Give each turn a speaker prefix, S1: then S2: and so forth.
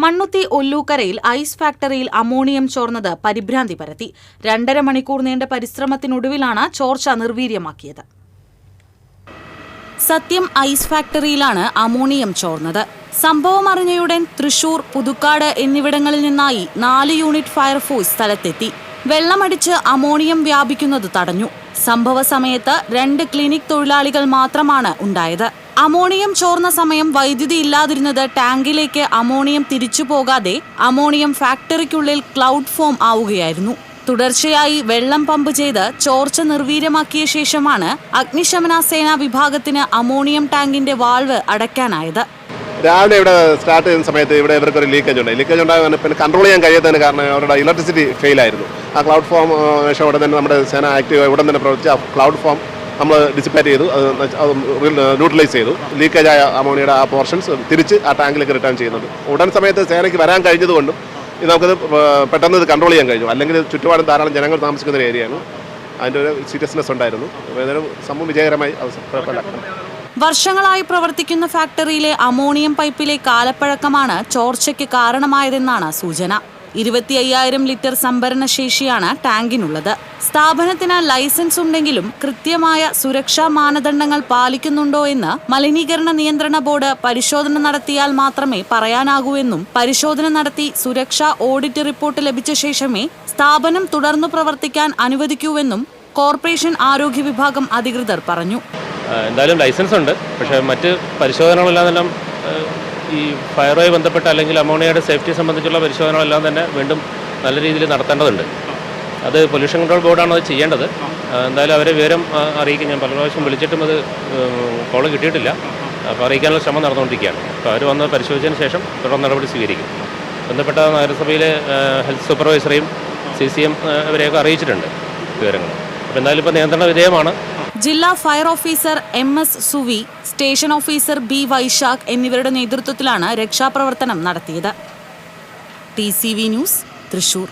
S1: Mannuthy ഒല്ലൂക്കരയിൽ ice ഫാക്ടറിയിൽ ammonium ചോർന്നത് പരിഭ്രാന്തി പരത്തി. 2.5 മണിക്കൂർ നീണ്ട പരിശ്രമത്തിനൊടുവിലാണ് ചോർച്ച നിർവീര്യമാക്കിയത്. സത്യം ഐസ് ഫാക്ടറിയിലാണ് അമോണിയം ചോർന്നത്. സംഭവം അറിഞ്ഞയുടൻ തൃശൂർ, പുതുക്കാട് എന്നിവിടങ്ങളിൽ നിന്നായി 4 യൂണിറ്റ് ഫയർഫോഴ്സ് സ്ഥലത്തെത്തി. വെള്ളമടിച്ച് അമോണിയം വ്യാപിക്കുന്നത് തടഞ്ഞു. സംഭവ സമയത്ത് 2 ക്ലിനിക് തൊഴിലാളികൾ മാത്രമാണ് ഉണ്ടായത്. അമോണിയം ചോർന്ന സമയം വൈദ്യുതി ഇല്ലാതിരുന്നത് ടാങ്കിലേക്ക് അമോണിയം തിരിച്ചു പോകാതെ അമോണിയം ഫാക്ടറിക്കുള്ളിൽ ക്ലൗഡ് ഫോം ആവുകയായിരുന്നു. തുടർച്ചയായി വെള്ളം പമ്പ് ചെയ്ത് ചോർച്ച നിർവീര്യമാക്കിയ ശേഷമാണ് അഗ്നിശമന സേനാ വിഭാഗത്തിന് അമോണിയം ടാങ്കിന്റെ വാൾവ് അടയ്ക്കാനായത്.
S2: രാവിലെ ഇവിടെ സ്റ്റാർട്ട് ചെയ്യുന്ന സമയത്ത് ഇവിടെ ഇവർക്കൊരു ലീക്കേജ് ഉണ്ടായി. പിന്നെ കൺട്രോൾ ചെയ്യാൻ കഴിയാത്തതിന് കാരണം അവരുടെ ഇലക്ട്രിസിറ്റി ഫെയിലായിരുന്നു. ആ ക്ലൗഡ് ഫോം ഉടൻ തന്നെ നമ്മുടെ സേന ആക്റ്റീവ് ഉടൻ തന്നെ പ്രവർത്തിച്ച് ആ ക്ലൗഡ് ഫോം നമ്മൾ ഡിസിപ്പേറ്റ് ചെയ്തു, ന്യൂട്രലൈസ് ചെയ്തു. ലീക്കേജായ അമോണിയയുടെ ആ പോർഷൻസ് തിരിച്ച് ആ ടാങ്കിലേക്ക് റിട്ടേൺ ചെയ്യുന്നുണ്ട്. ഉടൻ സമയത്ത് സേനയ്ക്ക് വരാൻ കഴിഞ്ഞതുകൊണ്ടും നമുക്കത് പെട്ടെന്ന് ഇത് കൺട്രോൾ ചെയ്യാൻ കഴിഞ്ഞു. അല്ലെങ്കിൽ ചുറ്റുപാടും ധാരാളം ജനങ്ങൾ താമസിക്കുന്ന ഒരു ഏരിയയാണ്. അതിൻ്റെ ഒരു സീരിയസ്നെസ് ഉണ്ടായിരുന്നു. ഏതൊരു സംഭവം വിജയകരമായി
S1: വർഷങ്ങളായി പ്രവർത്തിക്കുന്ന ഫാക്ടറിയിലെ അമോണിയം പൈപ്പിലെ കാലപ്പഴക്കമാണ് ചോർച്ചയ്ക്ക് കാരണമായതെന്നാണ് സൂചന. 25,000 ലിറ്റർ സംഭരണ ശേഷിയാണ് ടാങ്കിനുള്ളത്. സ്ഥാപനത്തിന് ലൈസൻസ് ഉണ്ടെങ്കിലും കൃത്യമായ സുരക്ഷാ മാനദണ്ഡങ്ങൾ പാലിക്കുന്നുണ്ടോ എന്ന് മലിനീകരണ നിയന്ത്രണ ബോർഡ് പരിശോധന നടത്തിയാൽ മാത്രമേ പറയാനാകൂ എന്നും പരിശോധന നടത്തി സുരക്ഷാ ഓഡിറ്റ് റിപ്പോർട്ട് ലഭിച്ച ശേഷമേ സ്ഥാപനം തുടർന്നു പ്രവർത്തിക്കാൻ അനുവദിക്കൂവെന്നും കോർപ്പറേഷൻ ആരോഗ്യ വിഭാഗം അധികൃതർ പറഞ്ഞു.
S3: എന്തായാലും ലൈസൻസ് ഉണ്ട്, പക്ഷേ മറ്റ് പരിശോധനകളെല്ലാം ഈ ഫയറുമായി ബന്ധപ്പെട്ട അല്ലെങ്കിൽ അമോണിയയുടെ സേഫ്റ്റി സംബന്ധിച്ചുള്ള പരിശോധനകളെല്ലാം തന്നെ വീണ്ടും നല്ല രീതിയിൽ നടത്തേണ്ടതുണ്ട്. അത് പൊല്യൂഷൻ കൺട്രോൾ ബോർഡാണ് അത് ചെയ്യേണ്ടത്. എന്തായാലും അവരെ വിവരം അറിയിക്കും. ഞാൻ പല പ്രാവശ്യം വിളിച്ചിട്ടും അത് കോള് കിട്ടിയിട്ടില്ല. അപ്പോൾ അറിയിക്കാനുള്ള ശ്രമം നടന്നുകൊണ്ടിരിക്കുകയാണ്. അപ്പോൾ അവർ വന്ന് പരിശോധിച്ചതിന് ശേഷം തുടർ നടപടി സ്വീകരിക്കും. ബന്ധപ്പെട്ട നഗരസഭയിലെ ഹെൽത്ത് സൂപ്പർവൈസറെയും CCM അവരെയൊക്കെ അറിയിച്ചിട്ടുണ്ട് വിവരങ്ങൾ. അപ്പോൾ എന്തായാലും ഇപ്പോൾ നിയന്ത്രണ വിധേയമാണ്.
S1: ജില്ലാ fire officer MS Suvi, station officer B Vaishakh എന്നിവരുടെ നേതൃത്വത്തിലാണ് രക്ഷാപ്രവർത്തനം നടത്തിയത്. TCV news, Thrissur.